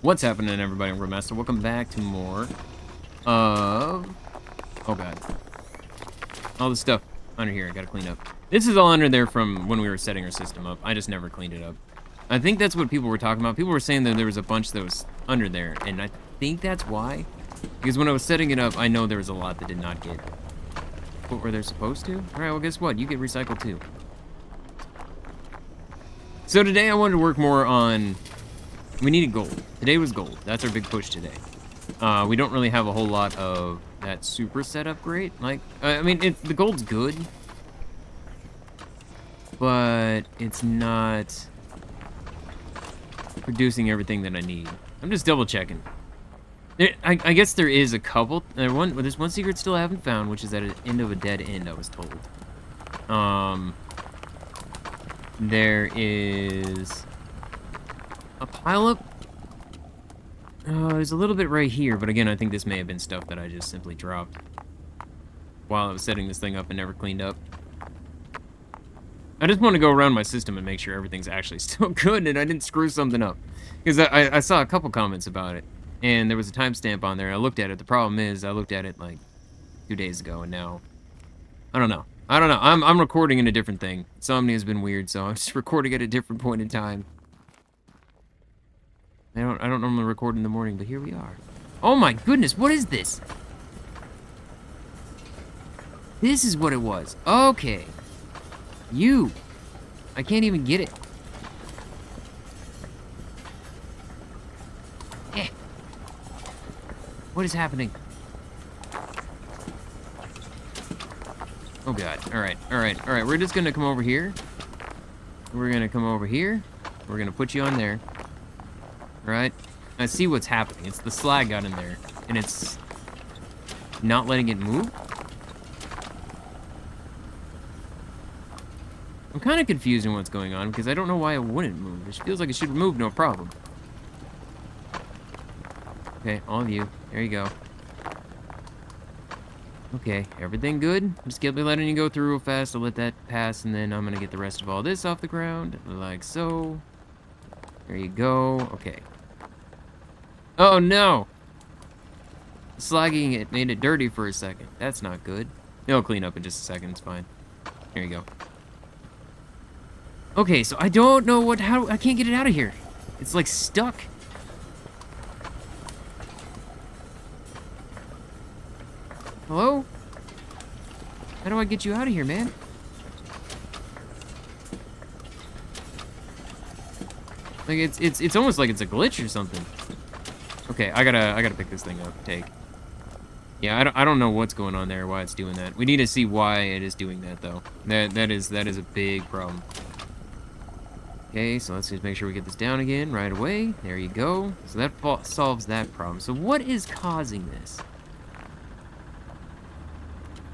What's happening, everybody? I'm Grillmastah. Welcome back to more of... Oh, God. All the stuff under here I gotta clean up. This is all under there from when we were setting our system up. I just never cleaned it up. I think that's what people were talking about. People were saying that there was a bunch that was under there, and I think that's why. Because when I was setting it up, I know there was a lot that did not get what were they supposed to. All right, well, guess what? You get recycled, too. So today I wanted to work more on... We needed gold. Today was gold. That's our big push today. We don't really have a whole lot of that super setup great. Like, I mean, the gold's good, but it's not producing everything that I need. I'm just double checking. I guess there is a couple. There's one secret still I haven't found, which is at the end of a dead end, I was told. There is a pileup. There's a little bit right here, but again, I think this may have been stuff that I just simply dropped while I was setting this thing up and never cleaned up. I just want to go around my system and make sure everything's actually still good and I didn't screw something up. Because I saw a couple comments about it, and there was a timestamp on there. I looked at it. The problem is I looked at it like 2 days ago, and now I don't know. I'm recording in a different thing. Insomnia has been weird, so I'm just recording at a different point in time. I don't normally record in the morning, but here we are. Oh my goodness, what is this? This is what it was. Okay. I can't even get it. Eh. What is happening? Oh god. Alright. We're just gonna come over here. We're gonna come over here. We're gonna put you on there. Right? I see what's happening. It's the slag got in there, and it's not letting it move. I'm kind of confused in what's going on, because I don't know why it wouldn't move. It feels like it should move, no problem. Okay, all of you. There you go. Okay, everything good? Just keep letting you go through real fast. I'll let that pass, and then I'm going to get the rest of all this off the ground, like so. There you go. Okay. Oh no! Slagging it made it dirty for a second. That's not good. It'll clean up in just a second. It's fine. There you go. Okay, so I don't know how I can't get it out of here. It's like stuck. Hello? How do I get you out of here, man? Like it's almost like it's a glitch or something. Okay, I gotta pick this thing up. Take. Yeah, I don't know what's going on there, why it's doing that. We need to see why it is doing that though. That is a big problem. Okay, so let's just make sure we get this down again right away. There you go. So that solves that problem. So what is causing this?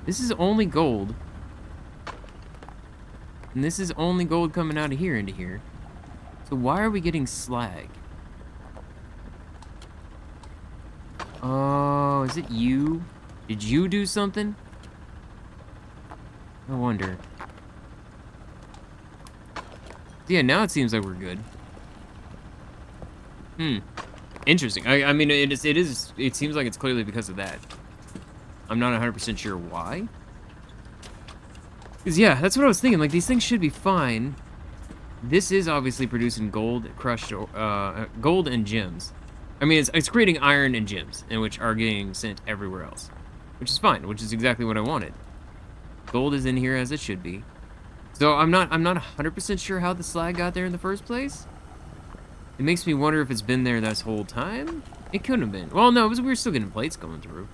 This is only gold. And this is only gold coming out of here into here. So why are we getting slag? Oh, is it you? Did you do something? I wonder. Yeah, now it seems like we're good. Interesting. I mean, it seems like it's clearly because of that. I'm not 100% sure why. Because, yeah, that's what I was thinking. Like, these things should be fine. This is obviously producing gold, crushed, gold and gems. I mean, it's creating iron and gems, and which are getting sent everywhere else. Which is fine, which is exactly what I wanted. Gold is in here as it should be. So I'm not 100% sure how the slag got there in the first place. It makes me wonder if it's been there this whole time. It couldn't have been. Well, no, we were still getting plates going through.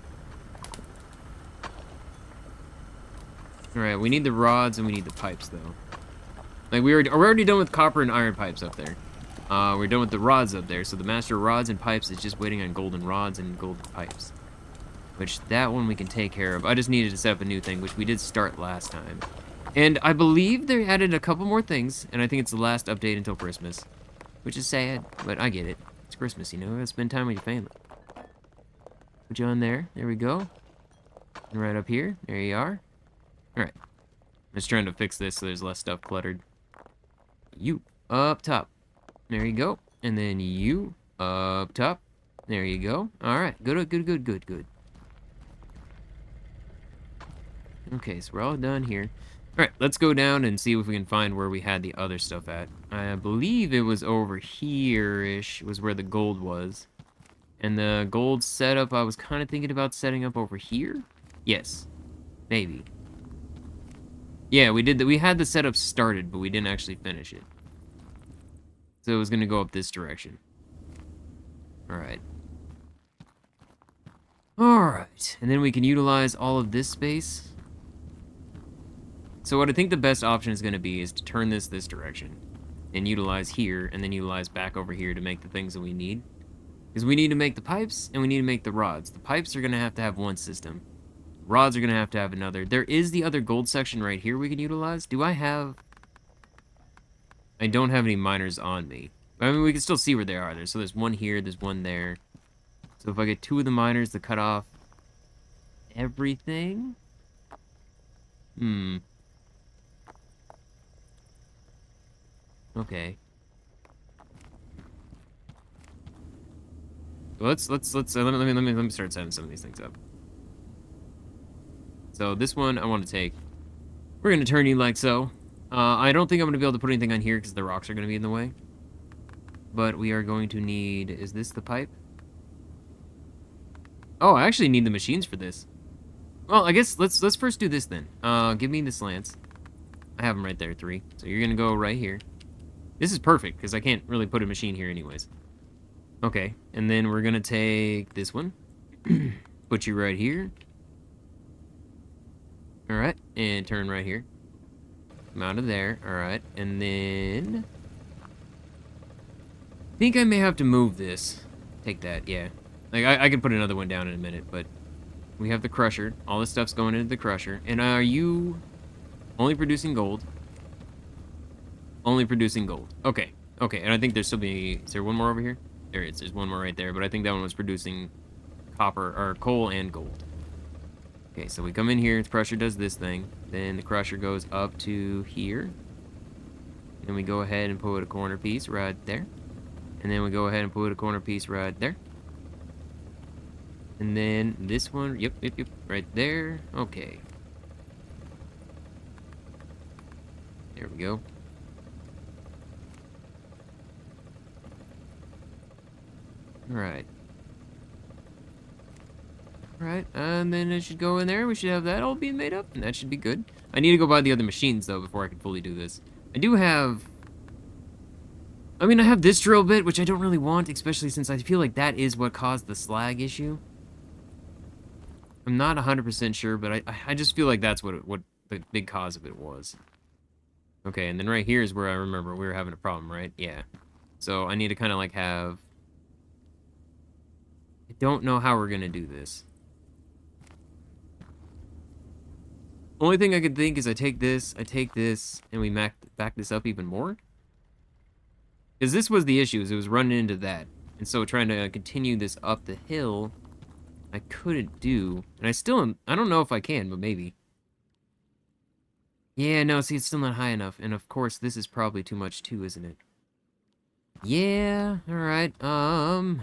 Alright, we need the rods and we need the pipes, though. Like, we're already done with copper and iron pipes up there. We're done with the rods up there, so the master rods and pipes is just waiting on golden rods and golden pipes. Which, that one we can take care of. I just needed to set up a new thing, which we did start last time. And I believe they added a couple more things, and I think it's the last update until Christmas. Which is sad, but I get it. It's Christmas, you know, you gotta spend time with your family. Put you on there, there we go. And right up here, there you are. Alright. I'm just trying to fix this so there's less stuff cluttered. You, up top. There you go. And then you Up top. There you go. Alright, good, good, good, good, good. Okay, so we're all done here. Alright, let's go down and see if we can find where we had the other stuff at. I believe it was over here-ish, was where the gold was. And the gold setup, I was kind of thinking about setting up over here? Yes. Maybe. Yeah, we did that. We had the setup started, but we didn't actually finish it. So it was going to go up this direction. Alright. Alright. And then we can utilize all of this space. So what I think the best option is going to be is to turn this direction. And utilize here, and then utilize back over here to make the things that we need. Because we need to make the pipes, and we need to make the rods. The pipes are going to have one system. Rods are going to have another. There is the other gold section right here we can utilize. Do I have... I don't have any miners on me. I mean, we can still see where they are. So there's one here, there's one there. So if I get 2 of the miners to cut off everything... Okay. Let's let me start setting some of these things up. So this one I want to take. We're gonna turn you like so. I don't think I'm gonna be able to put anything on here because the rocks are gonna be in the way. But we are going to need. Is this the pipe? Oh, I actually need the machines for this. Well, I guess let's first do this then. Give me the slants. I have them right there, 3. So you're gonna go right here. This is perfect because I can't really put a machine here anyways. Okay, and then we're gonna take this one. Put you right here. Alright, and turn right here. Come out of there, alright, and then... I think I may have to move this. Take that, yeah. Like, I can put another one down in a minute, but... We have the crusher. All this stuff's going into the crusher. And are you... only producing gold? Only producing gold. Okay, okay, and I think there's still be... Is there one more over here? There is, there's one more right there, but I think that one was producing copper, or coal and gold. Okay, so we come in here, the crusher does this thing, then the crusher goes up to here, and we go ahead and put a corner piece right there, and then we go ahead and put a corner piece right there, and then this one, yep, right there, okay. There we go. Alright. Alright, and then it should go in there. We should have that all being made up, and that should be good. I need to go buy the other machines, though, before I can fully do this. I do have... I mean, I have this drill bit, which I don't really want, especially since I feel like that is what caused the slag issue. I'm not 100% sure, but I just feel like that's what the big cause of it was. Okay, and then right here is where I remember we were having a problem, right? Yeah. So I need to kind of, like, have... I don't know how we're going to do this. Only thing I could think is I take this, and we back this up even more. Because this was the issue, is it was running into that. And so trying to continue this up the hill, I couldn't do. And I still am, I don't know if I can, but maybe. Yeah, no, see, it's still not high enough. And of course, this is probably too much too, isn't it? Yeah, alright, So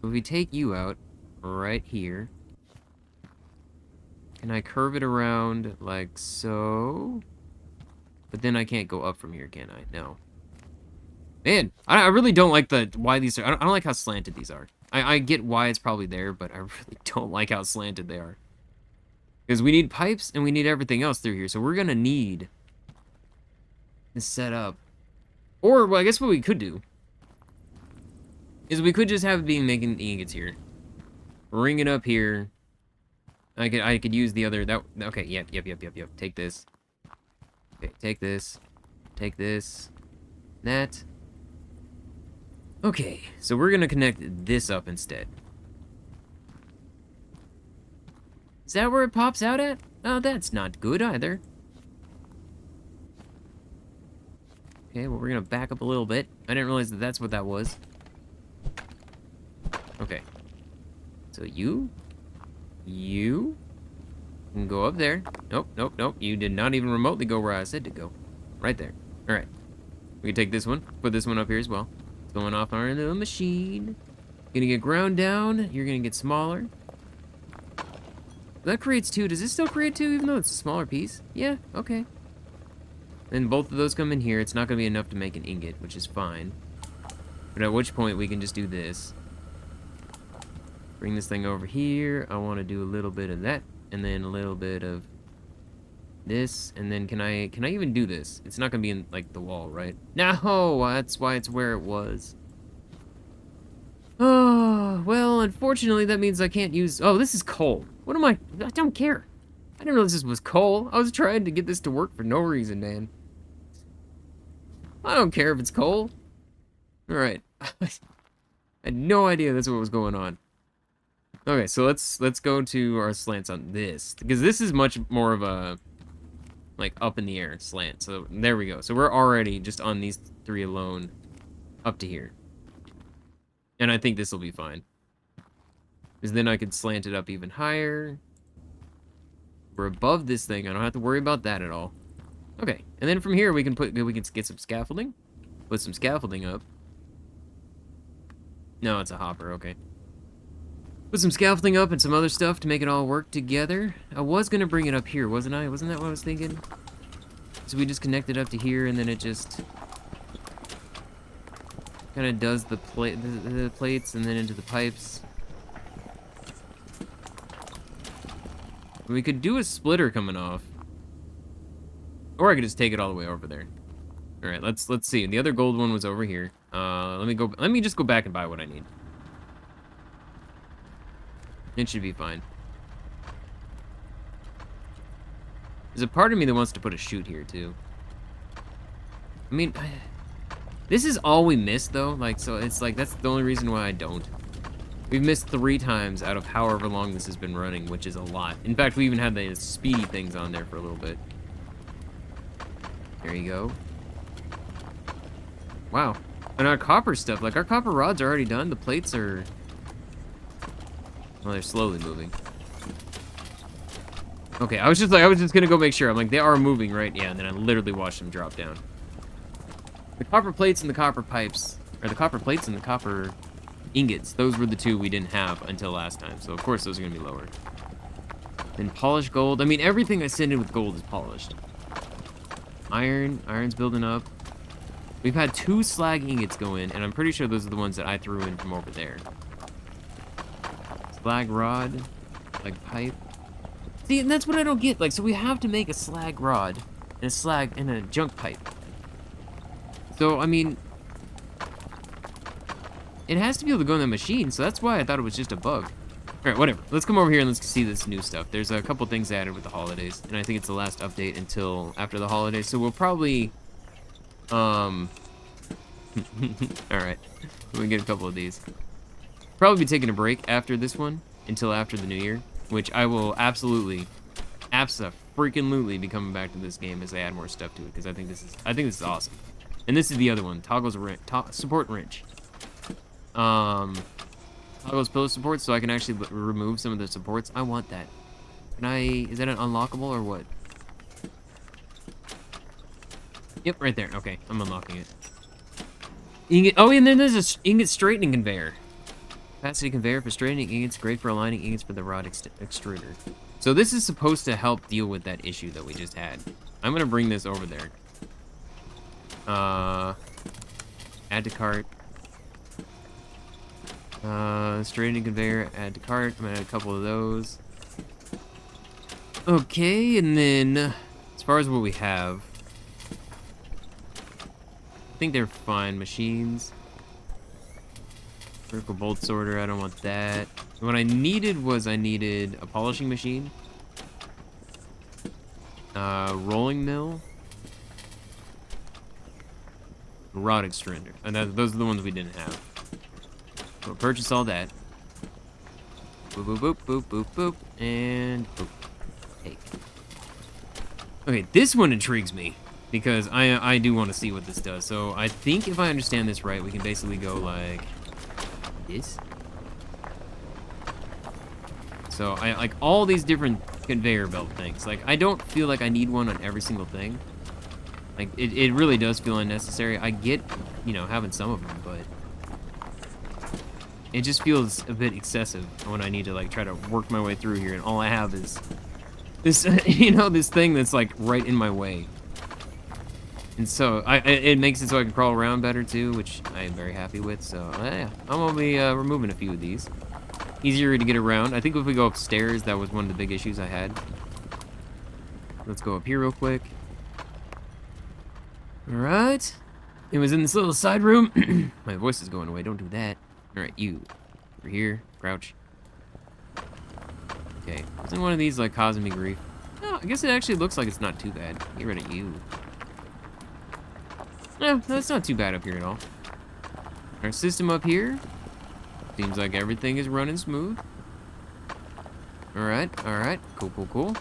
if we take you out, right here. Can I curve it around like so? But then I can't go up from here, can I? No. Man, I really don't like why these are... I don't like how slanted these are. I get why it's probably there, but I really don't like how slanted they are. Because we need pipes and we need everything else through here, so we're gonna need this set up. Or, well, I guess what we could do is we could just have it being making ingots here. Ring it up here. I could use the other okay, yep. Take this. Okay, take this. Take this. That. Okay, so we're gonna connect this up instead. Is that where it pops out at? Oh, that's not good either. Okay, well, we're gonna back up a little bit. I didn't realize that that's what that was. Okay. So you can go up there. Nope. You did not even remotely go where I said to go. Right there. Alright. We can take this one, put this one up here as well. Going off our little machine. Gonna get ground down. You're gonna get smaller. That creates 2. Does this still create 2 even though it's a smaller piece? Yeah, okay. Then both of those come in here. It's not gonna be enough to make an ingot, which is fine. But at which point we can just do this. Bring this thing over here. I want to do a little bit of that, and then a little bit of this, and then can I even do this? It's not gonna be in like the wall, right? No, that's why it's where it was. Oh, well, unfortunately that means I can't use. Oh, this is coal. What am I don't care. I didn't realize this was coal. I was trying to get this to work for no reason, man. I don't care if it's coal. All right. I had no idea that's what was going on. Okay, so let's go to our slants on this, because this is much more of a like up in the air slant. So there we go. So we're already just on these 3 alone up to here. And I think this will be fine. Because then I could slant it up even higher. We're above this thing. I don't have to worry about that at all. Okay, and then from here we can get some scaffolding. Put some scaffolding up. No, it's a hopper, okay. Put some scaffolding up and some other stuff to make it all work together. I was gonna bring it up here, wasn't I? Wasn't that what I was thinking? So we just connect it up to here, and then it just kind of does the plates and then into the pipes. We could do a splitter coming off, or I could just take it all the way over there. All right, let's see. The other gold one was over here. Let me just go back and buy what I need. It should be fine. There's a part of me that wants to put a chute here, too. I mean, this is all we missed, though. Like, so it's like, that's the only reason why I don't. We've missed 3 times out of however long this has been running, which is a lot. In fact, we even had the speedy things on there for a little bit. There you go. Wow. And our copper stuff, like, our copper rods are already done. The plates are... well, they're slowly moving. Okay, I was just gonna go make sure. I'm like, they are moving, right? Yeah, and then I literally watched them drop down. The copper plates and the copper pipes, or the copper plates and the copper ingots, those were the 2 we didn't have until last time. So of course those are gonna be lower. Then polished gold. I mean, everything I send in with gold is polished. Iron's building up. We've had 2 slag ingots go in, and I'm pretty sure those are the ones that I threw in from over there. Slag rod, like pipe. See, and that's what I don't get. Like, so we have to make a slag rod and a slag and a junk pipe. So, I mean, it has to be able to go in the machine, so that's why I thought it was just a bug. Alright, whatever. Let's come over here and let's see this new stuff. There's a couple things added with the holidays, and I think it's the last update until after the holidays, so we'll probably, alright. We can get a couple of these. Probably be taking a break after this one until after the new year, which I will absolutely abso-freaking-lutely be coming back to this game as they add more stuff to it, because I think this is awesome. And this is the other one, Toggle's support wrench. Toggle's pillow support, so I can actually remove some of the supports. I want that. Is that an unlockable or what? Yep, right there. Okay, I'm unlocking it. Ingot, oh, and then there's a ingot straightening conveyor. Capacity conveyor for straightening ingots, great for aligning ingots for the rod extruder. So this is supposed to help deal with that issue that we just had. I'm gonna bring this over there. Add to cart. Straightening conveyor, add to cart. I'm gonna add a couple of those. Okay, and then as far as what we have, I think they're fine. Machines. Vertical bolt sorter, I don't want that. What I needed was I needed a polishing machine. Rolling mill. Rod extruder. And those are the ones we didn't have. So we'll purchase all that. Boop, boop, boop, boop, boop, boop, and boop. Hey. Okay, this one intrigues me. Because I do want to see what this does. So I think if I understand this right, we can basically go like this. So I like all these different conveyor belt things. Like I don't feel like I need one on every single thing. Like it really does feel unnecessary. I get, you know, having some of them, but it just feels a bit excessive when I need to like try to work my way through here, and all I have is this, you know, this thing that's like right in my way. And so it makes it so I can crawl around better too, which I am very happy with. So yeah, I'm gonna be removing a few of these. Easier to get around. I think if we go upstairs, that was one of the big issues I had. Let's go up here real quick. All right. It was in this little side room. My voice is going away. Don't do that. All right, you. Over here. Crouch. Okay. Isn't one of these like causing me grief? Oh, I guess it actually looks like it's not too bad. Get rid of you. No, it's not too bad up here at all. Our system up here. Seems like everything is running smooth. All right. Cool.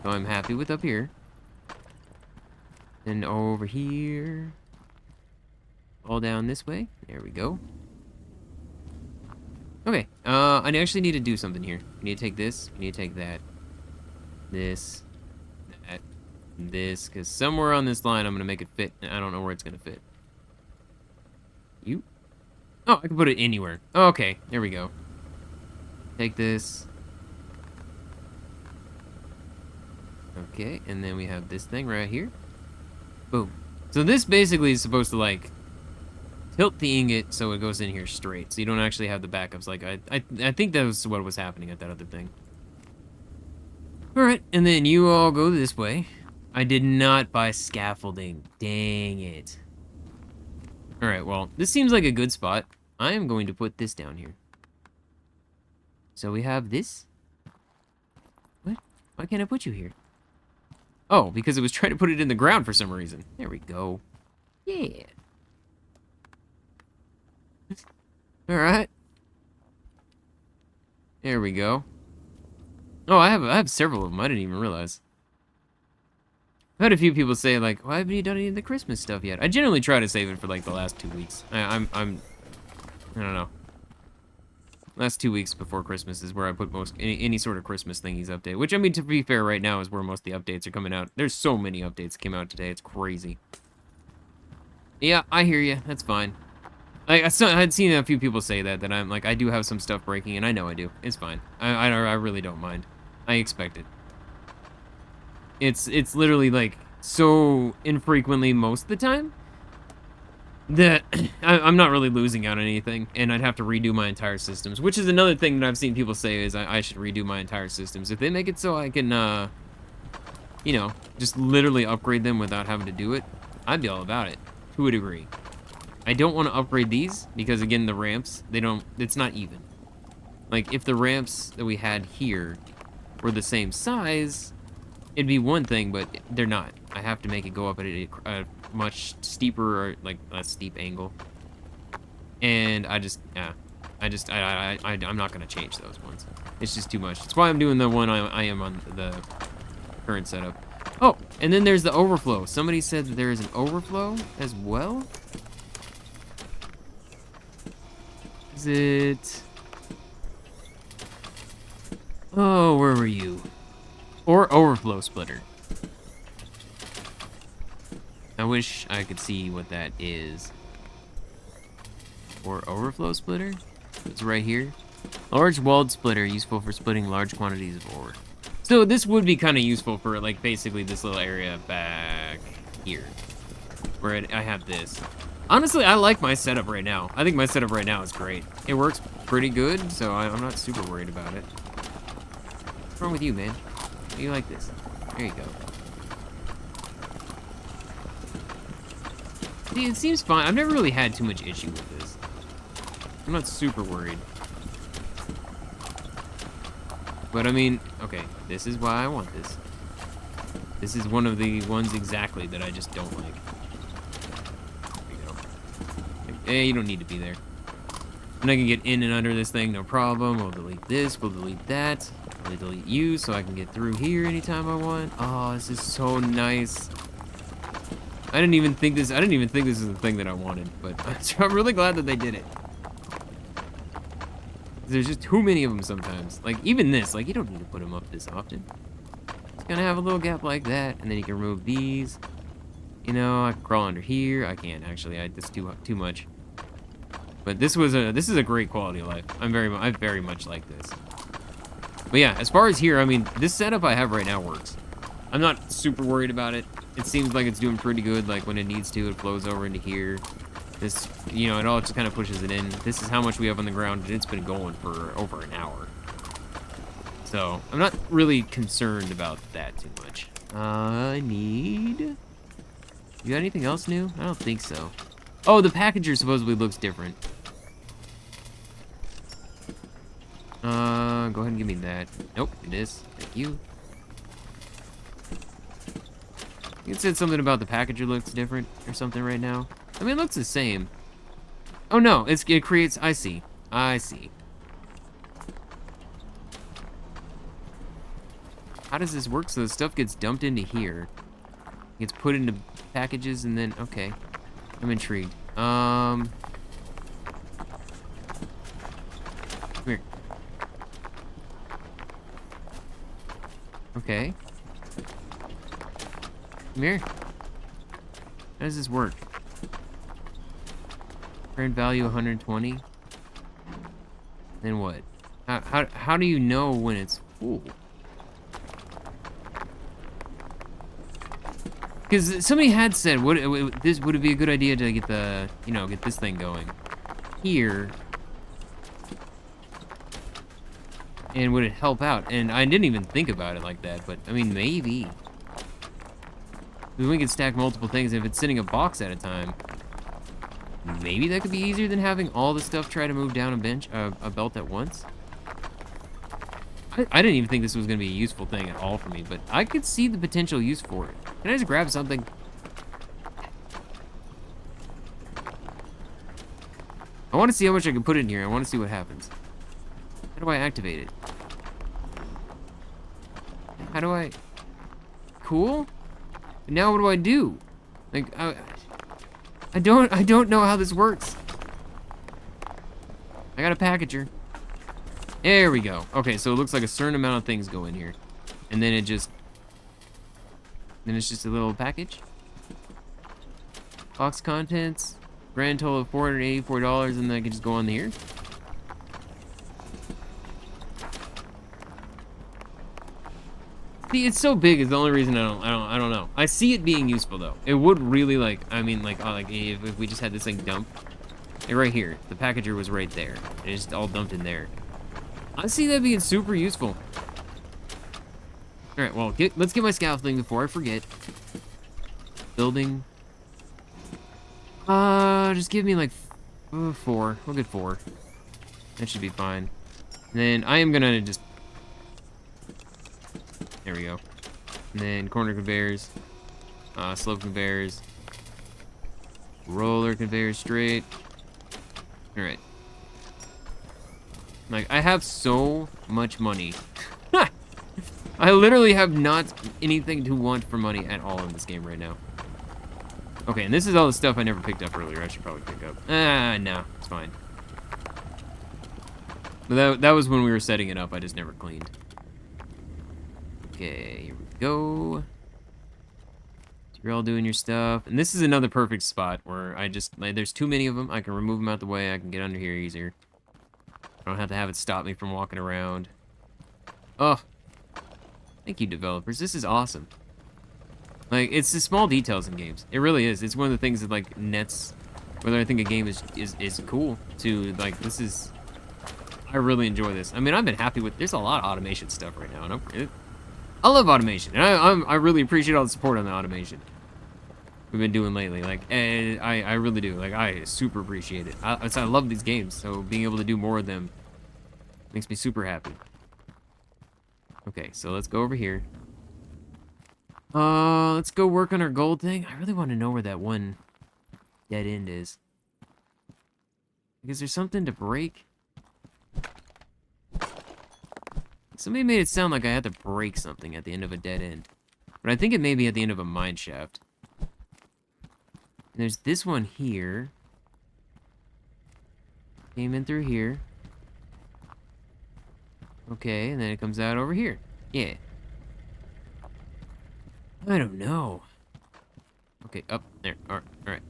So I'm happy with up here. And over here. All down this way. There we go. Okay. I actually need to do something here. We need to take this. We need to take that. This. That. This. Because somewhere on this line I'm going to make it fit. And I don't know where it's going to fit. You? Oh, I can put it anywhere. Oh, okay, there we go. Take this. Okay, and then we have this thing right here. Boom. So this basically is supposed to like tilt the ingot so it goes in here straight. So you don't actually have the backups. Like I think that was what was happening at that other thing. All right, and then you all go this way. I did not buy scaffolding. Dang it. All right, well, this seems like a good spot. I am going to put this down here. So we have this. What? Why can't I put you here? Oh, because it was trying to put it in the ground for some reason. There we go. Yeah. All right. There we go. Oh, I have several of them. I didn't even realize. I've had a few people say like, "Why haven't you done any of the Christmas stuff yet?" I generally try to save it for like the last 2 weeks. I don't know. Last 2 weeks before Christmas is where I put most any sort of Christmas thingies update. Which I mean, to be fair, right now is where most of the updates are coming out. There's so many updates that came out today. It's crazy. Yeah, I hear you. That's fine. I had seen a few people say that I'm like I do have some stuff breaking, and I know I do. It's fine. I really don't mind. I expect it. It's literally like so infrequently most of the time that I'm not really losing out on anything, and I'd have to redo my entire systems, which is another thing that I've seen people say is I should redo my entire systems. If they make it so I can, you know, just literally upgrade them without having to do it, I'd be all about it, to a degree. I don't want to upgrade these because, again, the ramps, it's not even. Like, if the ramps that we had here were the same size, it'd be one thing, but they're not. I have to make it go up at a much steeper, or like a steep angle. And I'm not gonna change those ones. It's just too much. That's why I'm doing the one I am on the current setup. Oh, and then there's the overflow. Somebody said that there is an overflow as well. Is it? Oh, where were you? Or overflow splitter. I wish I could see what that is. Or overflow splitter? It's right here. Large walled splitter, useful for splitting large quantities of ore. So this would be kind of useful for like basically this little area back here. Where I have this. Honestly, I like my setup right now. I think my setup right now is great. It works pretty good, so I'm not super worried about it. What's wrong with you, man? You like this? There you go. See, it seems fine. I've never really had too much issue with this. I'm not super worried. But I mean, okay, this is why I want this. This is one of the ones exactly that I just don't like. There you go. Hey, you don't need to be there. And I can get in and under this thing, no problem. We'll delete this, we'll delete that. I'll delete you so I can get through here anytime I want. Oh, this is so nice. I didn't even think this is the thing that I wanted, but I'm really glad that they did it. There's just too many of them sometimes. Like, even this, like, you don't need to put them up this often. It's gonna have a little gap like that, and then you can remove these. You know, I can crawl under here. I can't, actually. That's too much. But this is a great quality of life. I very much like this. But yeah, as far as here, I mean, this setup I have right now works. I'm not super worried about it. It seems like it's doing pretty good. Like when it needs to, it flows over into here. This, you know, it all just kind of pushes it in. This is how much we have on the ground, and it's been going for over an hour. So I'm not really concerned about that too much. I need... You got anything else new? I don't think so. Oh, the packager supposedly looks different. Go ahead and give me that. Nope, it is. Thank you. It said something about the packager looks different or something right now. I mean, it looks the same. Oh no, it creates, I see. I see. How does this work? So the stuff gets dumped into here. Gets put into packages and then, okay. I'm intrigued. Come here. Okay. Come here. How does this work? Current value 120. Then what? How do you know when it's full? Because somebody had said, would it be a good idea to get the, you know, get this thing going here, and would it help out? And I didn't even think about it like that, but I mean, maybe. We can stack multiple things if it's sitting a box at a time. Maybe that could be easier than having all the stuff try to move down a belt at once. I didn't even think this was going to be a useful thing at all for me, but I could see the potential use for it. Can I just grab something? I want to see how much I can put in here. I want to see what happens. How do I activate it? How do I... Cool? And now what do I do? Like, I don't know how this works. I got a packager. There we go. Okay, so it looks like a certain amount of things go in here. And then it's just a little package. Box contents. Grand total of $484, and then I can just go on here. See, it's so big is the only reason I don't know. I see it being useful though. It would really like, I mean like if we just had this thing dumped. Right here. The packager was right there. It's just all dumped in there. I see that being super useful. Alright, well, let's get my scaffolding before I forget. Building. Just give me like 4. We'll get 4. That should be fine. And then I am gonna just... There we go. And then corner conveyors. Slope conveyors. Roller conveyors straight. Alright. Like, I have so much money. I literally have not anything to want for money at all in this game right now. Okay, and this is all the stuff I never picked up earlier. I should probably pick up. No, it's fine. But that was when we were setting it up. I just never cleaned. Okay, here we go. So you're all doing your stuff. And this is another perfect spot where I just, like, there's too many of them. I can remove them out the way. I can get under here easier. I don't have to have it stop me from walking around. Oh, thank you, developers. This is awesome. Like, it's the small details in games. It really is. It's one of the things that, like, nets whether I think a game is cool to, like, this is... I really enjoy this. I mean, I've been happy with... There's a lot of automation stuff right now, and I love automation. And I really appreciate all the support on the automation we've been doing lately. Like, and I really do. Like, I super appreciate it. I love these games, so being able to do more of them makes me super happy. Okay, so let's go over here. Let's go work on our gold thing. I really want to know where that one dead end is. Is there something to break? Somebody made it sound like I had to break something at the end of a dead end. But I think it may be at the end of a mine shaft. And there's this one here. Came in through here. Okay, and then it comes out over here. Yeah. I don't know. Okay, up there. Alright.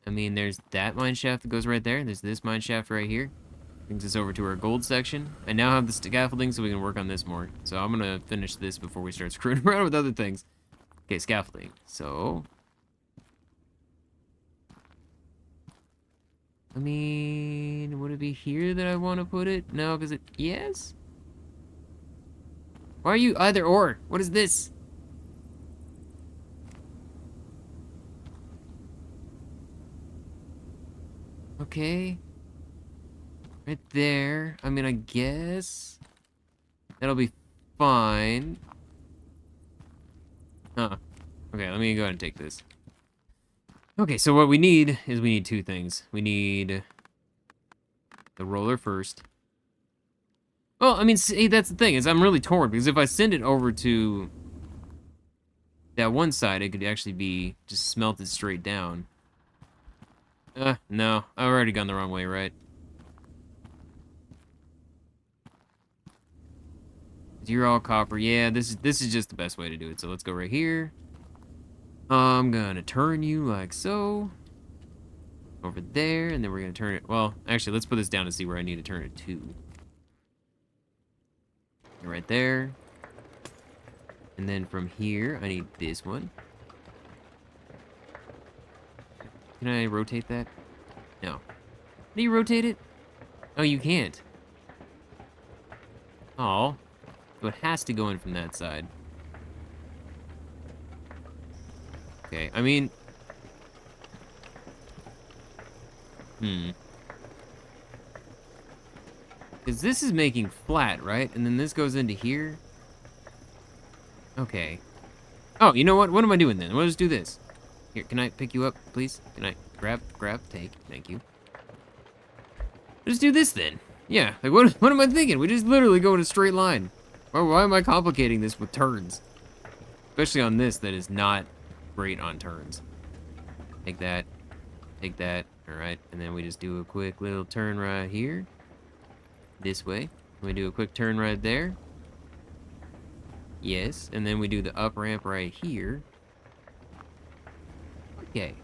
I mean, there's that mine shaft that goes right there. There's this mine shaft right here. Brings us over to our gold section. I now have the scaffolding so we can work on this more. So I'm gonna finish this before we start screwing around with other things. Okay, scaffolding. So, I mean, would it be here that I want to put it? No, because it, yes? Why are you either or? What is this? Okay. Right there. I mean, I guess that'll be fine. Huh. Okay, let me go ahead and take this. Okay, so what we need is we need two things. We need the roller first. Well, I mean, see, that's the thing, is I'm really torn, because if I send it over to that one side, it could actually be just smelted straight down. No, I've already gone the wrong way, right? You're all copper. Yeah, this is just the best way to do it. So let's go right here. I'm gonna turn you like so. Over there, and then we're gonna turn it. Well, actually, let's put this down to see where I need to turn it to. Right there. And then from here, I need this one. Can I rotate that? No. Do you rotate it? Oh, you can't. Oh. So it has to go in from that side. Okay, I mean... Because this is making flat, right? And then this goes into here. Okay. Oh, you know what? What am I doing then? We'll just do this. Here, can I pick you up, please? Can I grab, take? Thank you. Just do this then. Yeah, like what am I thinking? We just literally go in a straight line. Why am I complicating this with turns? Especially on this that is not great on turns. Take that. Take that. Alright, and then we just do a quick little turn right here. This way. We do a quick turn right there. Yes, and then we do the up ramp right here. Okay.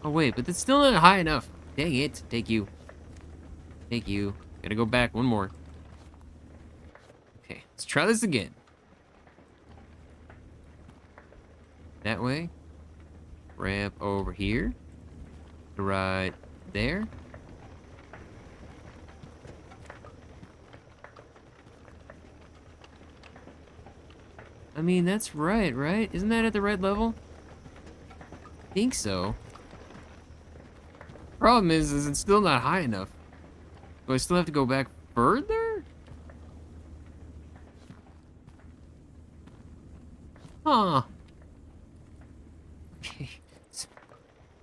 Oh wait, but it's still not high enough. Dang it. Take you. Take you. Gotta go back one more. Okay, let's try this again. That way. Ramp over here. Right there. I mean, that's right, right? Isn't that at the right level? I think so. Problem is it's still not high enough. Do I still have to go back further? Huh. Okay.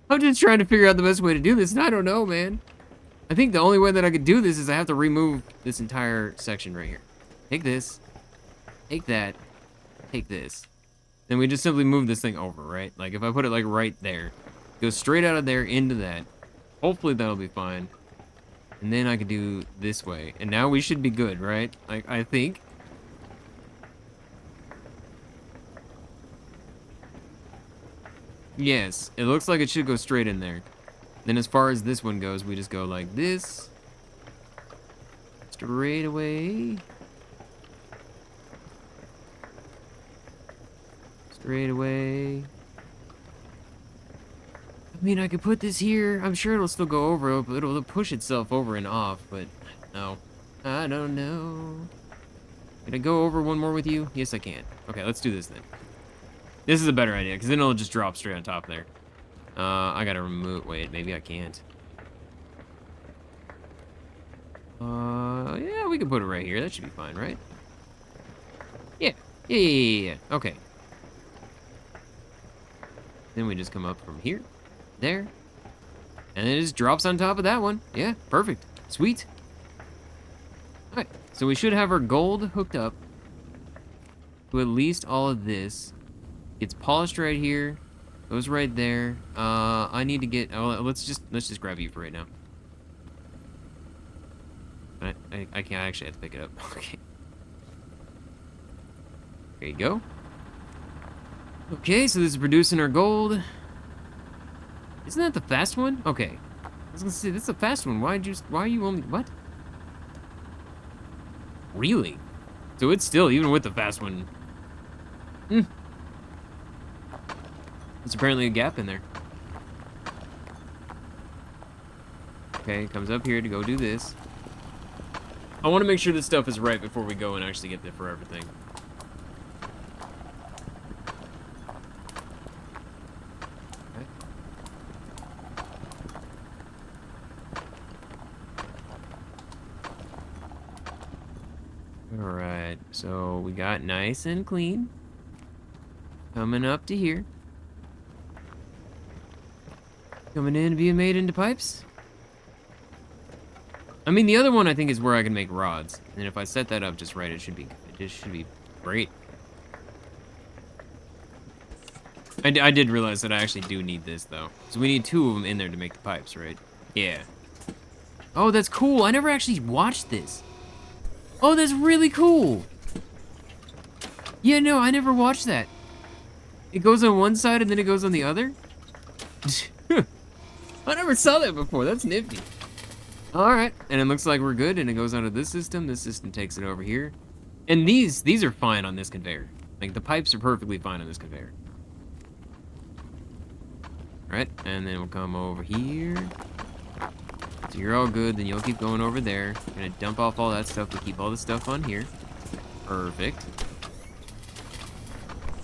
I'm just trying to figure out the best way to do this, and I don't know, man. I think the only way that I could do this is I have to remove this entire section right here. Take this. Take that. Take this. Then we just simply move this thing over, right? Like, if I put it, like, right there. Go straight out of there into that. Hopefully that'll be fine. And then I could do this way. And now we should be good, right? Like, I think. Yes, it looks like it should go straight in there. Then as far as this one goes, we just go like this. Straight away. Straight away. I mean, I could put this here. I'm sure it'll still go over, but it'll push itself over and off, but no. I don't know. Can I go over one more with you? Yes, I can. Okay, let's do this then. This is a better idea, because then it'll just drop straight on top there. I gotta remove... Wait, maybe I can't. Yeah, we can put it right here. That should be fine, right? Yeah. Yeah. Okay. Then we just come up from here, there, and then it just drops on top of that one. Yeah, perfect. Sweet. Alright, so we should have our gold hooked up to at least all of this. It's polished right here. Goes right there. I need to get... Oh, let's just grab you for right now. I can't actually have to pick it up. Okay. There you go. Okay, so this is producing our gold. Isn't that the fast one? Okay. I was gonna say, this is a fast one. Why are you only, what? Really? So it's still, even with the fast one. Hmm. There's apparently a gap in there. Okay, comes up here to go do this. I want to make sure this stuff is right before we go and actually get there for everything. Okay. Alright, so we got nice and clean. Coming up to here. Coming in, being made into pipes. I mean, the other one I think is where I can make rods. And if I set that up just right, it should be great. I did realize that I actually do need this, though. So we need 2 of them in there to make the pipes, right? Yeah. Oh, that's cool. I never actually watched this. Oh, that's really cool. Yeah, no, I never watched that. It goes on one side and then it goes on the other? I never saw that before. That's nifty. Alright, and it looks like we're good, and it goes onto this system takes it over here. And these are fine on this conveyor. Like, the pipes are perfectly fine on this conveyor. Alright, and then we'll come over here. So you're all good, then you'll keep going over there. Gonna dump off all that stuff to keep all the stuff on here. Perfect.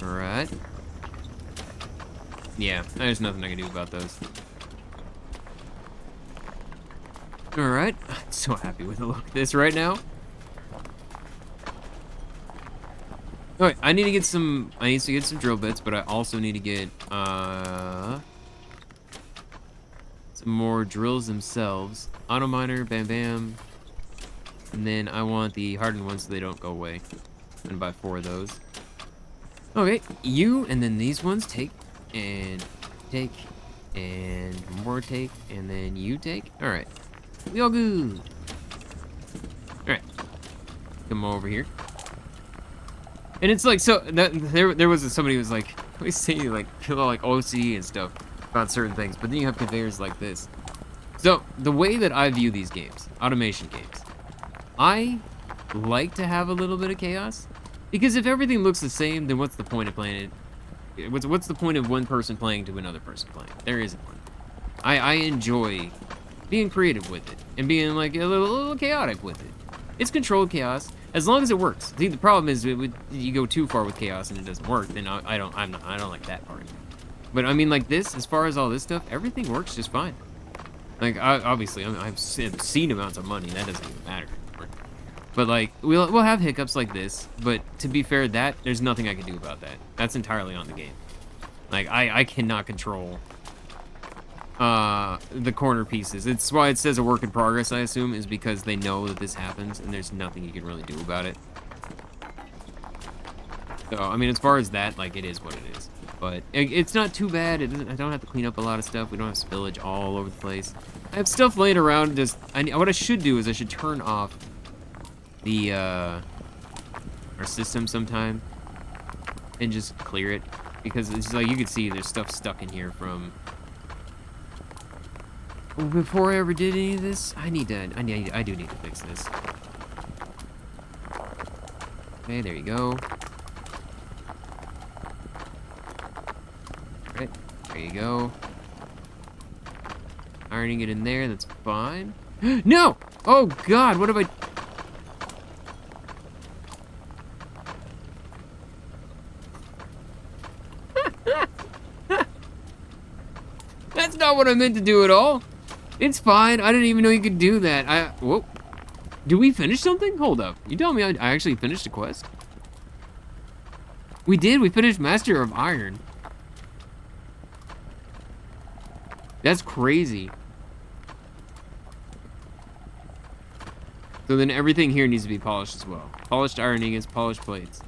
Alright. Yeah, there's nothing I can do about those. Alright, I'm so happy with the look of this right now. Alright, I need to get some drill bits, but I also need to get some more drills themselves. Auto miner, bam bam. And then I want the hardened ones so they don't go away. I'm gonna buy 4 of those. Okay, you and then these ones take and more take, and then you take. Alright. We all good. Alright. Come over here. And it's like, so, there was somebody who was like, we say, like, feel all like OC and stuff about certain things, but then you have conveyors like this. So, the way that I view these games, automation games, I like to have a little bit of chaos, because if everything looks the same, then what's the point of playing it? What's the point of one person playing to another person playing? There isn't one. I enjoy being creative with it and being like a little chaotic with it. It's controlled chaos as long as it works. See, the problem is you go too far with chaos and it doesn't work. Then I don't like that part. But I mean, like this, as far as all this stuff, everything works just fine. Like obviously, I've obscene amounts of money. That doesn't even matter. But like we'll have hiccups like this. But to be fair, there's nothing I can do about that. That's entirely on the game. Like I cannot control the corner pieces. It's why it says a work in progress, I assume, is because they know that this happens and there's nothing you can really do about it. So, I mean, as far as that, like, it is what it is. But it's not too bad. I don't have to clean up a lot of stuff. We don't have spillage all over the place. I have stuff laying around. What I should do is I should turn off the, our system sometime and just clear it. Because it's like, you can see there's stuff stuck in here from before I ever did any of this. I do need to fix this. Okay, there you go. Alright, there you go. Ironing it in there, that's fine. No! Oh god, what have I... That's not what I meant to do at all. It's fine. I didn't even know you could do that. Whoa. Did we finish something? Hold up. You telling me I actually finished a quest? We did. We finished Master of Iron. That's crazy. So then everything here needs to be polished as well. Polished iron ingots, polished plates.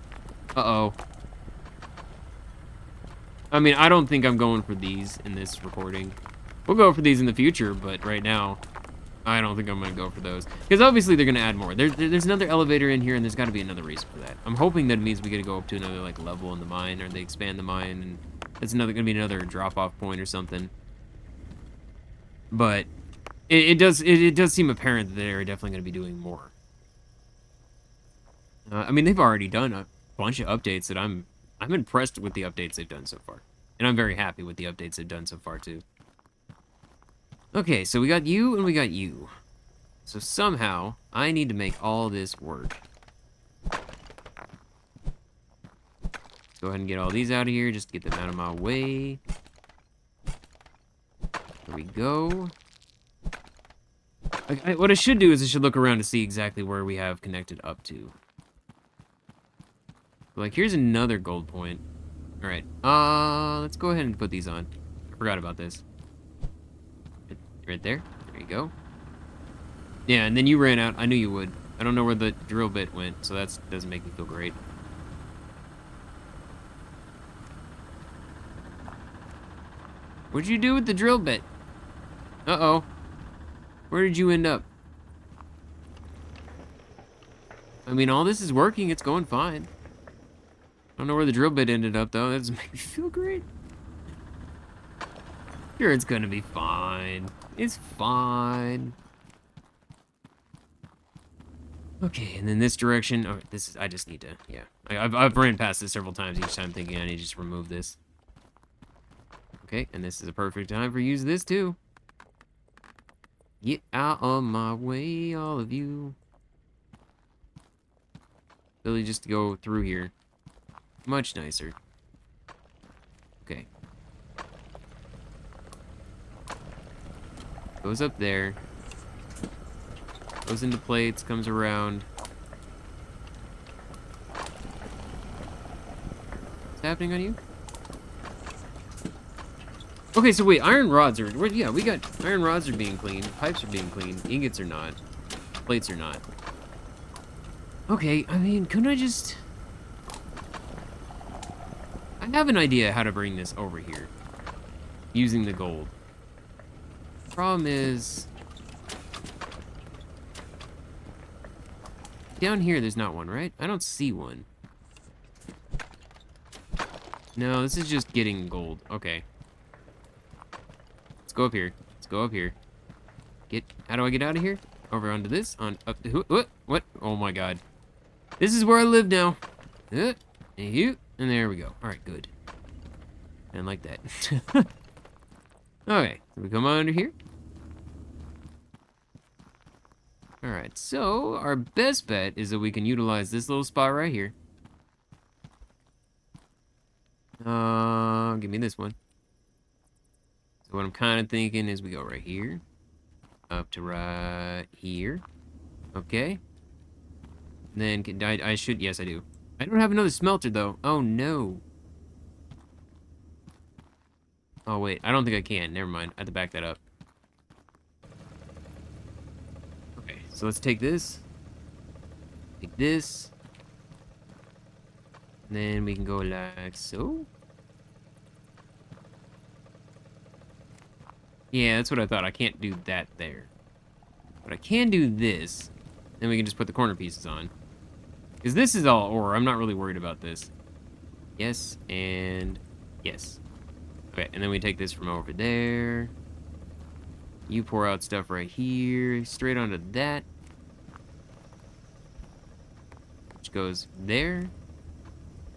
Uh-oh. I mean, I don't think I'm going for these in this recording. We'll go for these in the future, but right now, I don't think I'm gonna go for those. Because obviously they're gonna add more. There's another elevator in here, and there's gotta be another reason for that. I'm hoping that it means we gotta go up to another, like, level in the mine, or they expand the mine, and it's gonna be another drop-off point or something. But it does seem apparent that they're definitely gonna be doing more. I mean, they've already done a bunch of updates that I'm impressed with the updates they've done so far. And I'm very happy with the updates they've done so far, too. Okay, so we got you and we got you. So somehow, I need to make all this work. Go ahead and get all these out of here, just get them out of my way. There we go. What I should do is I should look around to see exactly where we have connected up to. Like, here's another gold point. Alright, let's go ahead and put these on. I forgot about this. Right there. There you go. Yeah, and then you ran out. I knew you would. I don't know where the drill bit went, so that doesn't make me feel great. What'd you do with the drill bit? Uh-oh. Where did you end up? I mean, all this is working. It's going fine. I don't know where the drill bit ended up, though. That doesn't make me feel great. Sure, it's gonna be fine. It's fine. Okay, and then this direction. Oh, this is. I just need to. Yeah, I've ran past this several times. Each time thinking I need to just remove this. Okay, and this is a perfect time for use this too. Get out of my way, all of you. Really, just to go through here. Much nicer. Okay. Goes up there. Goes into plates, comes around. What's happening on you? Okay, so wait, iron rods are... Yeah, we got... Iron rods are being cleaned. Pipes are being cleaned. Ingots are not. Plates are not. Okay, I mean, couldn't I just... I have an idea how to bring this over here. Using the gold. Problem is... Down here, there's not one, right? I don't see one. No, this is just getting gold. Okay. Let's go up here. Let's go up here. How do I get out of here? Over onto this? Up. What? Oh my god. This is where I live now. And there we go. Alright, good. And like that. Okay, so we come under here. Alright, so our best bet is that we can utilize this little spot right here. Give me this one. So what I'm kind of thinking is we go right here. Up to right here. Okay. And then, I should, yes I do. I don't have another smelter though. Oh no. Oh wait, I don't think I can. Never mind, I have to back that up. Okay, so let's take this. Take this. And then we can go like so. Yeah, that's what I thought. I can't do that there. But I can do this. Then we can just put the corner pieces on. Because this is all ore. I'm not really worried about this. Yes, and yes. Okay, and then we take this from over there. You pour out stuff right here. Straight onto that. Which goes there.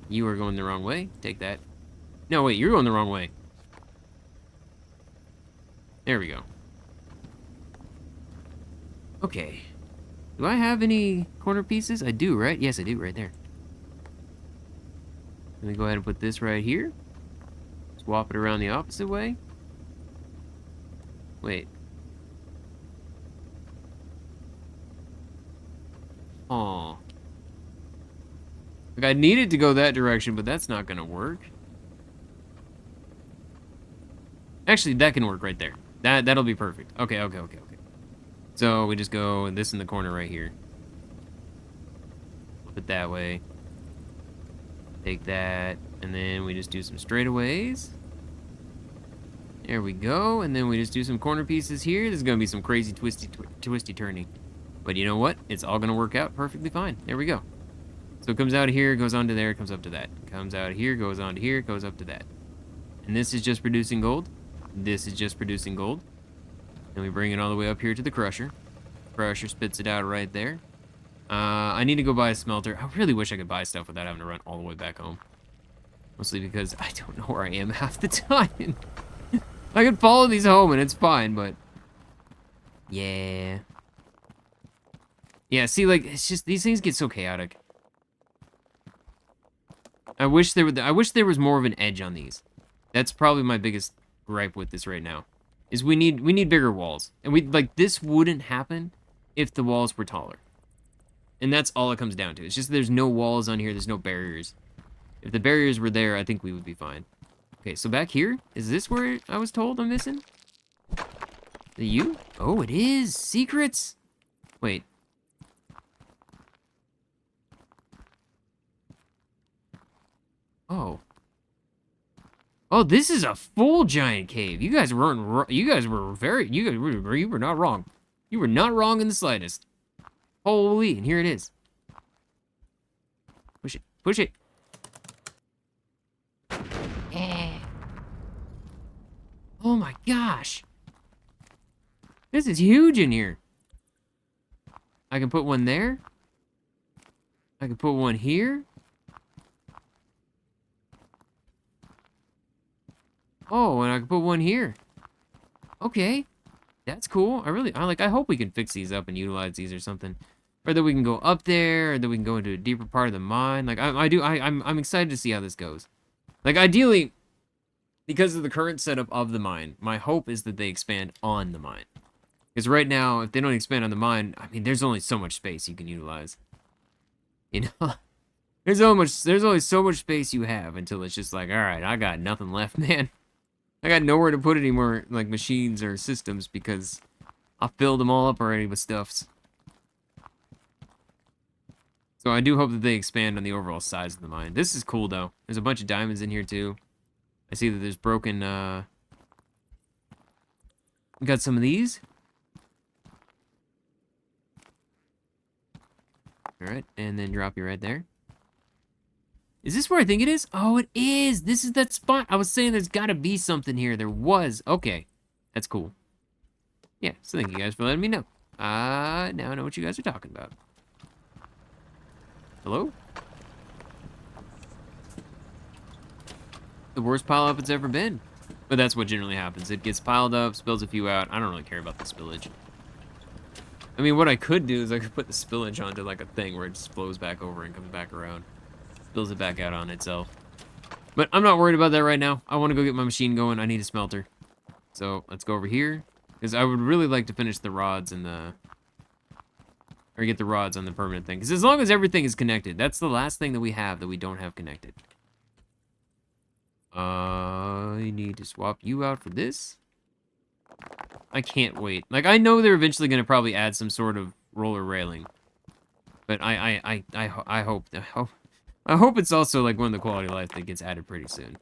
You are going the wrong way. Take that. No, wait, you're going the wrong way. There we go. Okay. Do I have any corner pieces? I do, right? Yes, I do, right there. Let me go ahead and put this right here. Swap it around the opposite way. Wait. Oh. Like, I needed to go that direction, but that's not gonna work. Actually, that can work right there. That'll be perfect. Okay. So we just go this in the corner right here. Flip it that way. Take that, and then we just do some straightaways. There we go. And then we just do some corner pieces here. This is going to be some crazy twisty turning. But you know what? It's all going to work out perfectly fine. There we go. So it comes out of here, goes onto there, comes up to that. Comes out of here, goes onto here, goes up to that. And this is just producing gold. This is just producing gold. And we bring it all the way up here to the crusher. Crusher spits it out right there. I need to go buy a smelter. I really wish I could buy stuff without having to run all the way back home. Mostly because I don't know where I am half the time. I could follow these home and it's fine, but... Yeah. Yeah, see, like, it's just, these things get so chaotic. I wish there was more of an edge on these. That's probably my biggest gripe with this right now. Is we need bigger walls. And this wouldn't happen if the walls were taller. And that's all it comes down to. It's just there's no walls on here, there's no barriers. If the barriers were there, I think we would be fine. Okay, so back here, is this where I was told I'm missing? The U? Oh, it is! Secrets! Wait. Oh. Oh, this is a full giant cave. You guys were not wrong. You were not wrong in the slightest. Holy, and here it is. Push it, push it. Yeah. Oh my gosh. This is huge in here. I can put one there. I can put one here. Oh, and I can put one here. Okay. That's cool. I hope we can fix these up and utilize these or something. Or that we can go up there, or that we can go into a deeper part of the mine. Like, I'm excited to see how this goes. Like, ideally, because of the current setup of the mine, my hope is that they expand on the mine. Because right now, if they don't expand on the mine, I mean, there's only so much space you can utilize. You know? There's only so much space you have until it's just like, alright, I got nothing left, man. I got nowhere to put any more, like, machines or systems because I filled them all up already with stuffs. So I do hope that they expand on the overall size of the mine. This is cool, though. There's a bunch of diamonds in here, too. I see that there's broken, we got some of these. Alright, and then drop you right there. Is this where I think it is? Oh, it is! This is that spot! I was saying there's gotta be something here. There was. Okay. That's cool. Yeah, so thank you guys for letting me know. Now I know what you guys are talking about. Hello? The worst pile up it's ever been. But that's what generally happens. It gets piled up, spills a few out. I don't really care about the spillage. I mean, what I could do is I could put the spillage onto like a thing where it just flows back over and comes back around. Spills it back out on itself. But I'm not worried about that right now. I want to go get my machine going. I need a smelter. So let's go over here. Because I would really like to finish the rods and the... Or get the rods on the permanent thing. Because as long as everything is connected, that's the last thing that we have that we don't have connected. I need to swap you out for this. I can't wait. Like, I know they're eventually going to probably add some sort of roller railing. But I hope it's also like one of the quality of life that gets added pretty soon.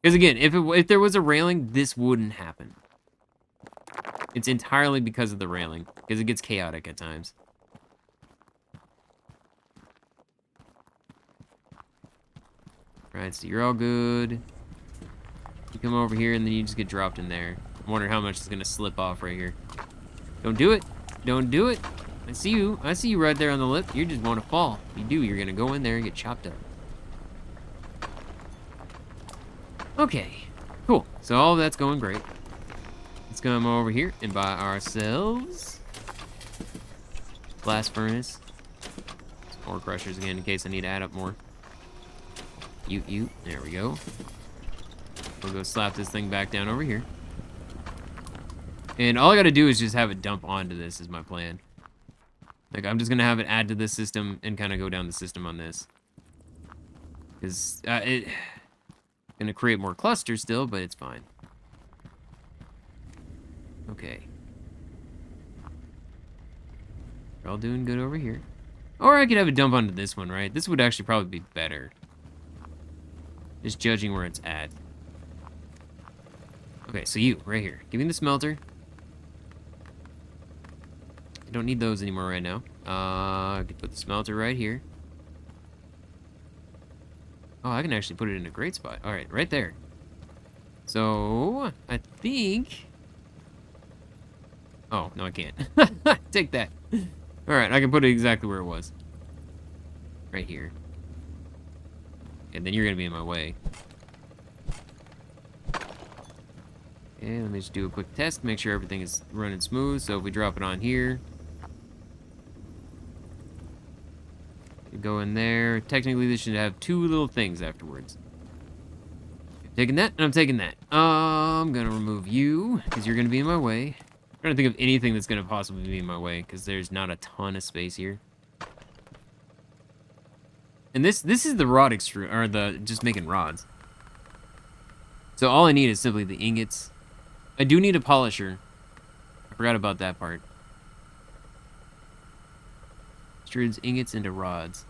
Because again, if there was a railing, this wouldn't happen. It's entirely because of the railing. Because it gets chaotic at times. Alright, so you're all good. You come over here and then you just get dropped in there. I'm wondering how much is going to slip off right here. Don't do it. Don't do it. I see you. I see you right there on the lip. You just want to fall. If you do, you're going to go in there and get chopped up. Okay. Cool. So all of that's going great. Let's come over here and buy ourselves blast furnace. Some ore crushers again in case I need to add up more. There we go. We'll go slap this thing back down over here. And all I gotta do is just have it dump onto this is my plan. Like, I'm just gonna have it add to this system and kind of go down the system on this. Because it's gonna create more clusters still, but it's fine. Okay. We're all doing good over here. Or I could have it dump onto this one, right? This would actually probably be better. Just judging where it's at. Okay, Okay, so you, right here. Give me the smelter. I don't need those anymore right now. I can put the smelter right here. Oh, I can actually put it in a great spot. All right, right there. So, I think... Oh, no, I can't. Take that. All right, I can put it exactly where it was. Right here. And then you're gonna be in my way. Okay, let me just do a quick test, make sure everything is running smooth. So if we drop it on here, you go in there. Technically, this should have two little things afterwards. I'm taking that, and I'm taking that. I'm gonna remove you, because you're gonna be in my way. I'm trying to think of anything that's gonna possibly be in my way, because there's not a ton of space here. And this is the rod extrude, or the just making rods. So all I need is simply the ingots. I do need a polisher. I forgot about that part. Extrudes ingots into rods.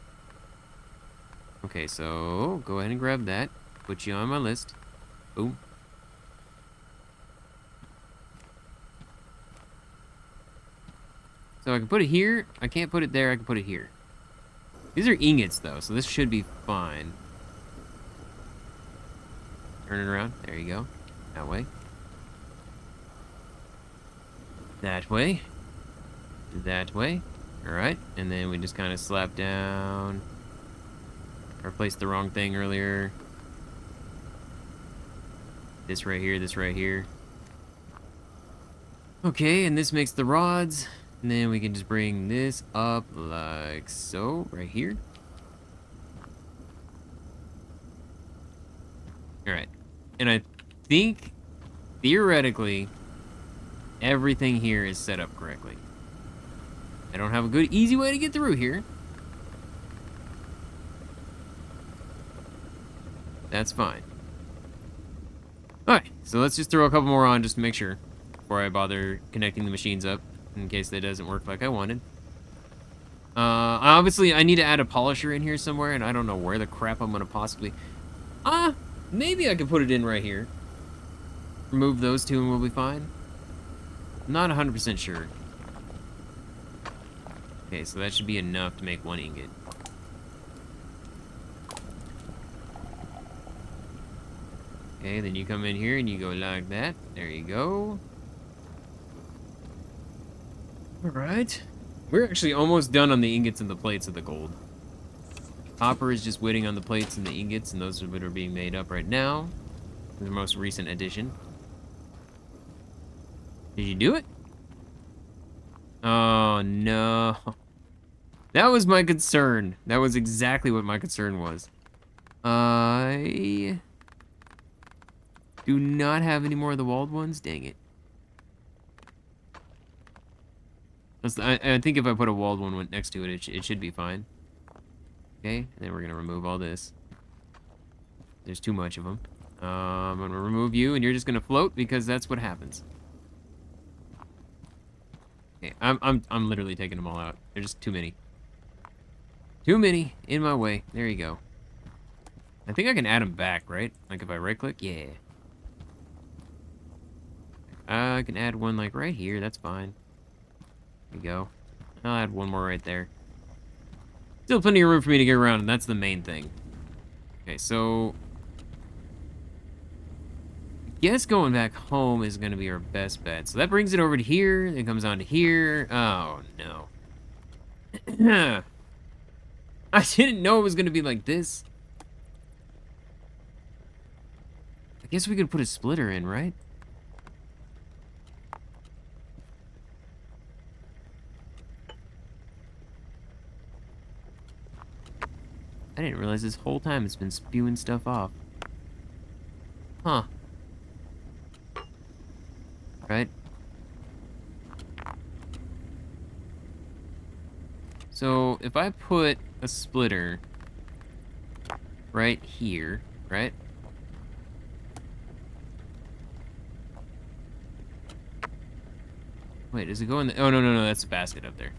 Okay, so go ahead and grab that. Put you on my list. Boom. So I can put it here. I can't put it there. I can put it here. These are ingots, though, so this should be fine. Turn it around. There you go. That way. That way. That way. Alright. And then we just kind of slap down. I replaced the wrong thing earlier. This right here, this right here. Okay, and this makes the rods. And then we can just bring this up like so, right here. Alright. And I think, theoretically, everything here is set up correctly. I don't have a good, easy way to get through here. That's fine. Alright, so let's just throw a couple more on just to make sure before I bother connecting the machines up in case that doesn't work like I wanted. Obviously, I need to add a polisher in here somewhere, and I don't know where the crap I'm gonna possibly... Maybe I could put it in right here. Remove those two and we'll be fine. Not 100% sure. Okay, so that should be enough to make one ingot. Okay, then you come in here and you go like that. There you go. Alright. We're actually almost done on the ingots and the plates of the gold. Copper is just waiting on the plates and the ingots, and those are what are being made up right now. The most recent addition. Did you do it? Oh, no. That was my concern. That was exactly what my concern was. I do not have any more of the walled ones. Dang it. I think if I put a walled one next to it, it should be fine. Okay, and then we're gonna remove all this. There's too much of them. I'm gonna remove you, and you're just gonna float because that's what happens. Okay, I'm literally taking them all out. They're just too many. Too many in my way. There you go. I think I can add them back, right? Like if I right-click, yeah. I can add one like right here. That's fine. There you go. I'll add one more right there. Still plenty of room for me to get around, and that's the main thing. Okay, so I guess going back home is going to be our best bet. So that brings it over to here. It comes on to here. Oh, no. I didn't know it was going to be like this. I guess we could put a splitter in, right? I didn't realize this whole time it's been spewing stuff off. Huh. Right? So, if I put a splitter right here, right? Wait, does it go in the... Oh, no, that's a basket up there.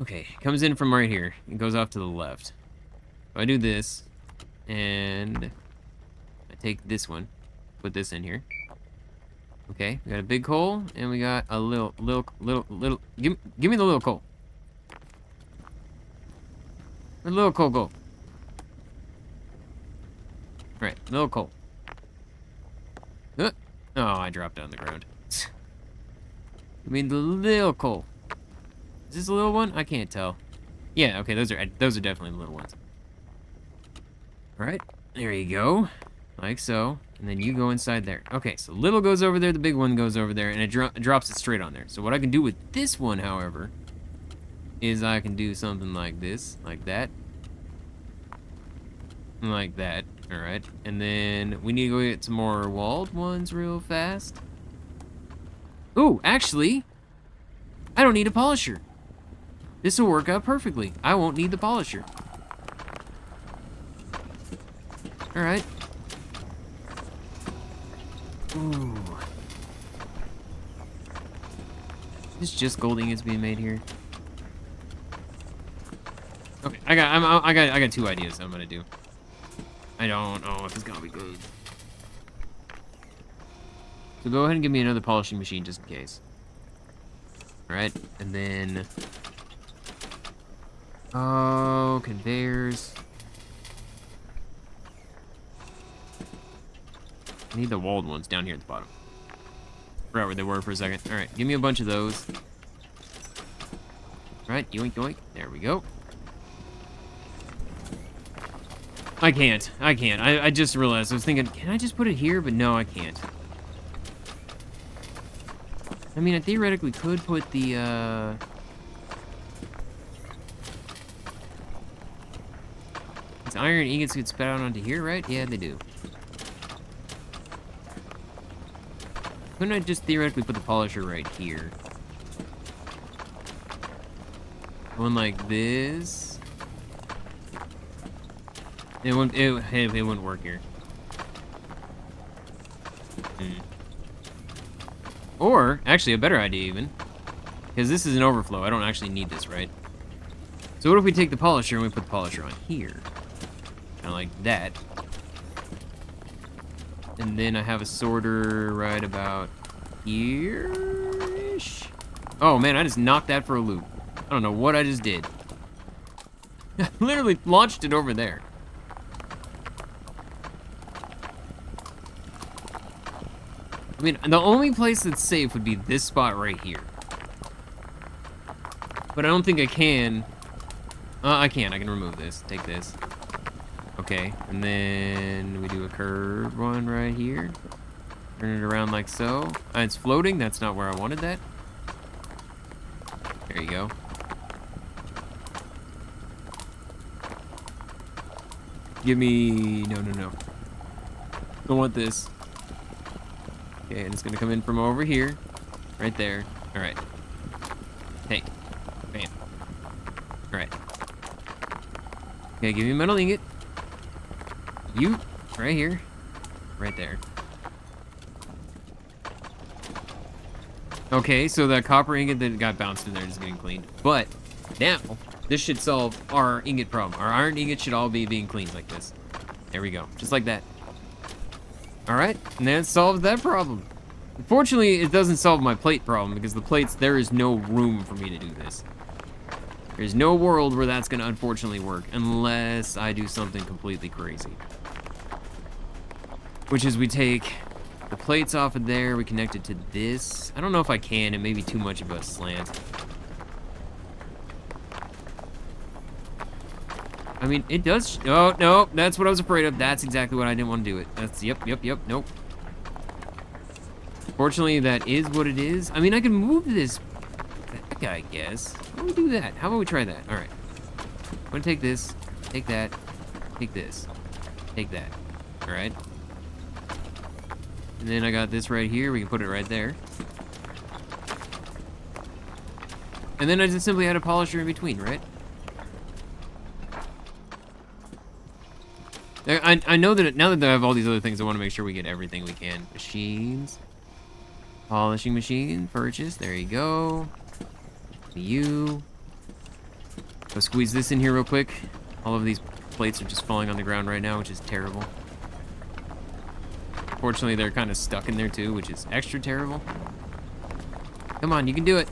Okay, it comes in from right here. It goes off to the left. So I do this, and I take this one, put this in here. Okay, we got a big coal, and we got a little. Give me the little coal. The little coal, go. All right, little coal. Oh, I dropped it on the ground. I mean the little coal. Is this a little one? I can't tell. Yeah, okay, those are definitely the little ones. All right, there you go, like so, and then you go inside there. Okay, so little goes over there, the big one goes over there, and it drops it straight on there. So what I can do with this one, however, is I can do something like this, like that, like that. All right, and then we need to go get some more walled ones real fast. Ooh, actually, I don't need a polisher. This will work out perfectly. I won't need the polisher. All right. Ooh. Is just gold ingots being made here? Okay, I got 2 ideas I'm gonna do. I don't know if it's gonna be good. So go ahead and give me another polishing machine just in case. All right, and then conveyors. I need the walled ones down here at the bottom. Forgot where they were for a second. All right, give me a bunch of those. All right, yoink yoink. There we go. I can't. I just realized. I was thinking, can I just put it here? But no, I can't. I mean, I theoretically could put the, These iron ingots get spat out onto here, right? Yeah, they do. Couldn't I just theoretically put the polisher right here? One like this. It wouldn't work here. Or, actually, a better idea even. Because this is an overflow. I don't actually need this, right? So what if we take the polisher and we put the polisher on here? Kind of like that. And then I have a sorter right about here-ish. Oh, man, I just knocked that for a loop. I don't know what I just did. I literally launched it over there. I mean, the only place that's safe would be this spot right here. But I don't think I can. I can remove this. Take this. Okay, and then we do a curved one right here. Turn it around like so. It's floating. That's not where I wanted that. There you go. Give me... No. Don't want this. Okay, and it's gonna come in from over here. Right there. Alright. Take. Bam. Alright. Okay, give me a metal ingot. You, right here. Right there. Okay, so that copper ingot that got bounced in there is getting cleaned. But, now, this should solve our ingot problem. Our iron ingot should all be being cleaned like this. There we go. Just like that. Alright, and that solves that problem. Unfortunately, it doesn't solve my plate problem, because the plates, there is no room for me to do this. There's no world where that's gonna unfortunately work, unless I do something completely crazy. Which is we take the plates off of there, we connect it to this. I don't know if I can, it may be too much of a slant. I mean, it does, oh, no, that's what I was afraid of. That's exactly what I didn't want to do it. That's, yep, nope. Fortunately, that is what it is. I mean, I can move this back, I guess. How do we do that? How about we try that? All right. I'm gonna take this, take that, take this, take that. All right. And then I got this right here. We can put it right there. And then I just simply add a polisher in between, right? I know that now that I have all these other things, I want to make sure we get everything we can. Machines. Polishing machine. Purchase. There you go. You. Go squeeze this in here real quick. All of these plates are just falling on the ground right now, which is terrible. Fortunately, they're kind of stuck in there too, which is extra terrible. Come on, you can do it.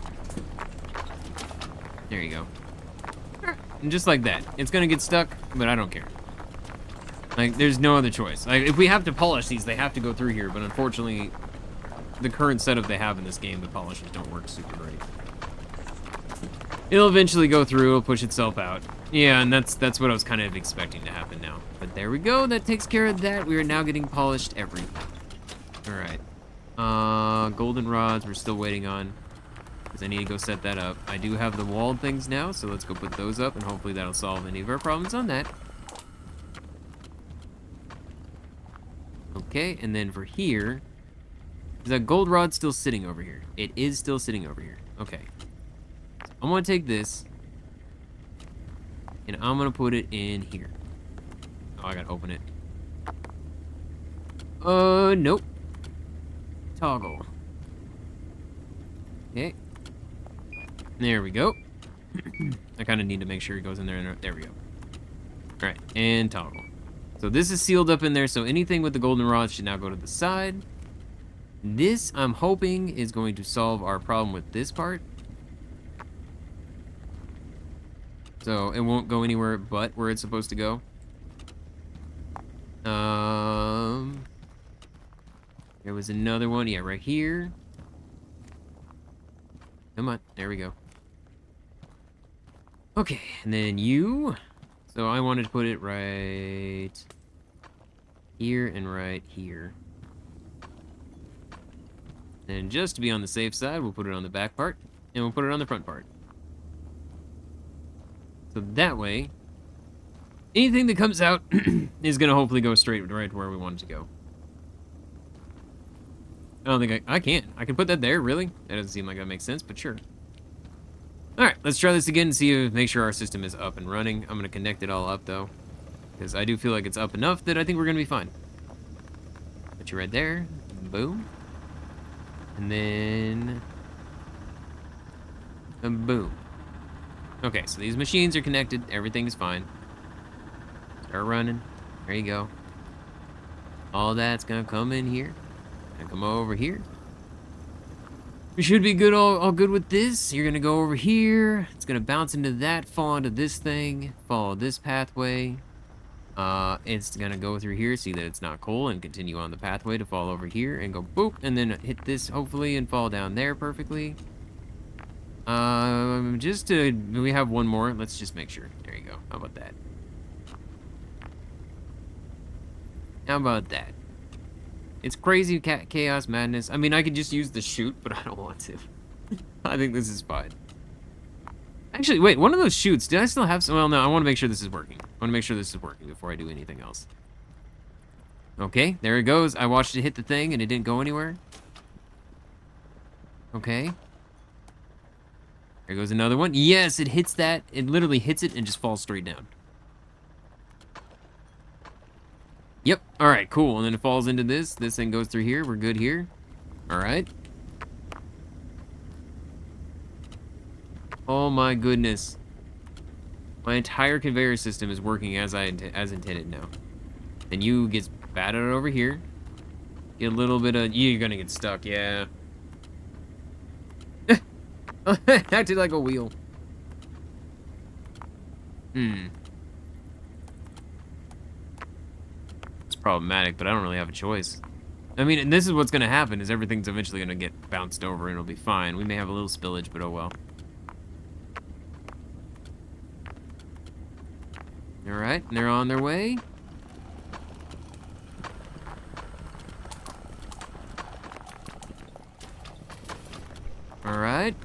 There you go. And just like that. It's gonna get stuck, but I don't care. Like, there's no other choice. Like, if we have to polish these, they have to go through here, but unfortunately, the current setup they have in this game, the polishers don't work super great. It'll eventually go through, it'll push itself out. Yeah, and that's what I was kind of expecting to happen now. But there we go, that takes care of that. We are now getting polished everything. Alright. Golden rods, we're still waiting on. Because I need to go set that up. I do have the walled things now, so let's go put those up, and hopefully that'll solve any of our problems on that. Okay, and then for here, is that gold rod still sitting over here? It is still sitting over here. Okay. So I'm gonna take this, and I'm gonna put it in here. Oh, I gotta open it. Nope. Toggle. Okay. There we go. I kind of need to make sure it goes in there. And there we go. All right, and toggle. So this is sealed up in there, so anything with the golden rods should now go to the side. This, I'm hoping, is going to solve our problem with this part. So it won't go anywhere but where it's supposed to go. There was another one, yeah, right here. Come on, there we go. Okay, and then you. So I wanted to put it right here and right here. And just to be on the safe side, we'll put it on the back part, and we'll put it on the front part. So that way, anything that comes out is gonna hopefully go straight right to where we want it to go. I don't think I can't. I can put that there, really? That doesn't seem like that makes sense, but sure. Alright, let's try this again and see make sure our system is up and running. I'm gonna connect it all up though, because I do feel like it's up enough that I think we're gonna be fine. Put you right there. Boom. And then boom. Okay, so these machines are connected. Everything's fine. Start running. There you go. All that's gonna come in here. Gonna come over here. We should be good, all good with this. You're gonna go over here. It's gonna bounce into that, fall into this thing, follow this pathway. It's gonna go through here, see that it's not coal, and continue on the pathway to fall over here and go boop, and then hit this hopefully and fall down there perfectly. We have one more. Let's just make sure. There you go. How about that? How about that? It's crazy chaos madness. I mean, I could just use the chute, but I don't want to. I think this is fine. Actually, wait, one of those chutes, did I still have some? Well, no, I want to make sure this is working. I want to make sure this is working before I do anything else. Okay, there it goes. I watched it hit the thing and it didn't go anywhere. Okay. There goes another one. Yes, it hits that. It literally hits it and just falls straight down. Yep, alright, cool. And then it falls into this. This thing goes through here. We're good here. Alright. Oh my goodness. My entire conveyor system is working as intended now. And you gets batted over here. Get a little bit of... You're gonna get stuck, yeah. Acted like a wheel. It's problematic, but I don't really have a choice. I mean, and this is what's gonna happen, is everything's eventually gonna get bounced over and it'll be fine. We may have a little spillage, but oh well. Alright, and they're on their way. Alright.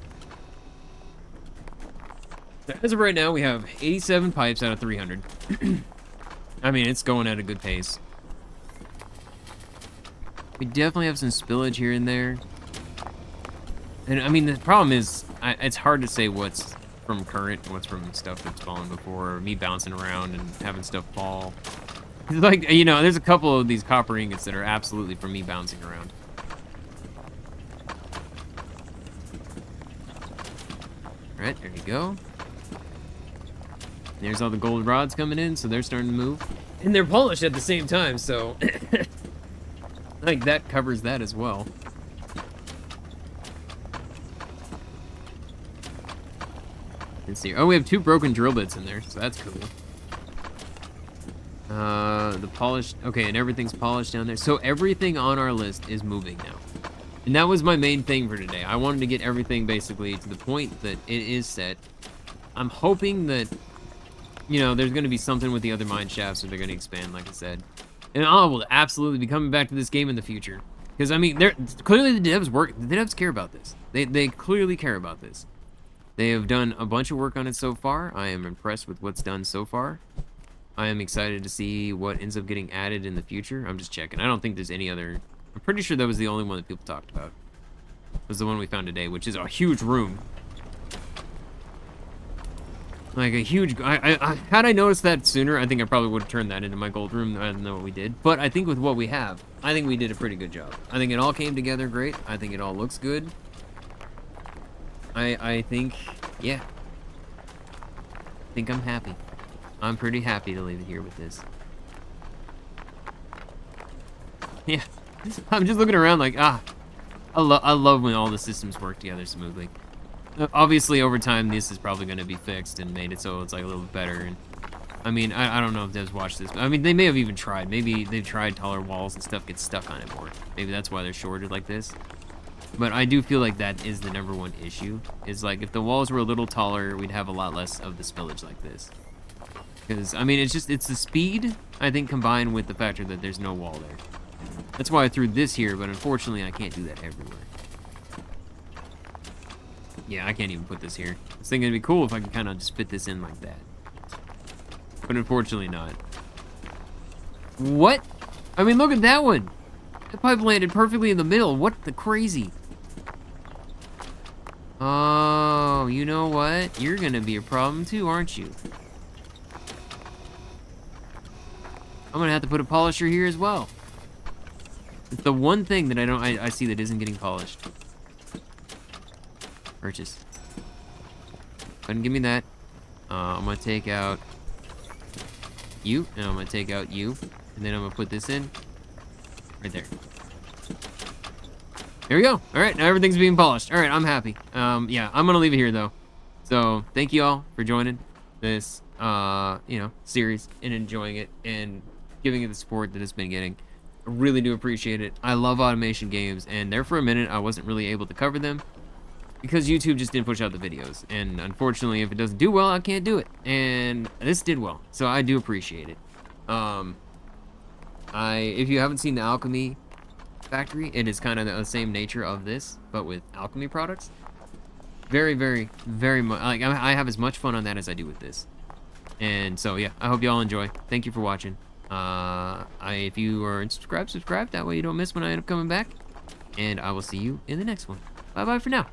As of right now, we have 87 pipes out of 300. I mean, it's going at a good pace. We definitely have some spillage here and there. And I mean, the problem is, it's hard to say what's from current and what's from stuff that's fallen before, or me bouncing around and having stuff fall. Like, you know, there's a couple of these copper ingots that are absolutely from me bouncing around. Alright, there you go. There's all the gold rods coming in, so they're starting to move. And they're polished at the same time, so... Like, that covers that as well. Let's see. Oh, we have 2 broken drill bits in there, so that's cool. The polished... Okay, and everything's polished down there. So everything on our list is moving now. And that was my main thing for today. I wanted to get everything basically to the point that it is set. I'm hoping that, you know, there's going to be something with the other mine shafts, or they're going to expand, like I said. And I will absolutely be coming back to this game in the future. Because, I mean, clearly the devs care about this. They clearly care about this. They have done a bunch of work on it so far. I am impressed with what's done so far. I am excited to see what ends up getting added in the future. I'm just checking. I don't think there's any other... I'm pretty sure that was the only one that people talked about. It was the one we found today, which is a huge room. Like a huge... had I noticed that sooner, I think I probably would have turned that into my gold room. I don't know what we did. But I think with what we have, I think we did a pretty good job. I think it all came together great. I think it all looks good. I think... Yeah. I think I'm happy. I'm pretty happy to leave it here with this. Yeah. I'm just looking around like, I love when all the systems work together smoothly. Obviously, over time, this is probably going to be fixed and made it so it's like a little bit better. And I mean, I don't know if devs watch this, but I mean, they may have even tried. Maybe they've tried taller walls and stuff gets stuck on it more. Maybe that's why they're shorted like this. But I do feel like that is the #1 issue. Is like, if the walls were a little taller, we'd have a lot less of the spillage like this. Because, I mean, it's the speed, I think, combined with the factor that there's no wall there. That's why I threw this here, but unfortunately, I can't do that everywhere. Yeah, I can't even put this here. I was thinking it'd be cool if I could kind of just fit this in like that. But unfortunately not. What? I mean, look at that one. The pipe landed perfectly in the middle. What the crazy? Oh, you know what? You're gonna be a problem too, aren't you? I'm gonna have to put a polisher here as well. It's the one thing that I see that isn't getting polished. Purchase. Go ahead and give me that. I'm gonna take out you, and I'm gonna take out you, and then I'm gonna put this in right there. There we go. All right, now everything's being polished. All right, I'm happy. Yeah, I'm gonna leave it here though. So thank you all for joining this, you know, series and enjoying it and giving it the support that it's been getting. I really do appreciate it. I love automation games, and there for a minute I wasn't really able to cover them because YouTube just didn't push out the videos. And unfortunately, if it doesn't do well, I can't do it. And this did well, so I do appreciate it. If you haven't seen the Alchemy Factory, it is kind of the same nature of this, but with alchemy products. Very, very, very much. Like, I have as much fun on that as I do with this. And so yeah, I hope you all enjoy. Thank you for watching. If you are subscribed, subscribe. That way you don't miss when I end up coming back. And I will see you in the next one. Bye bye for now.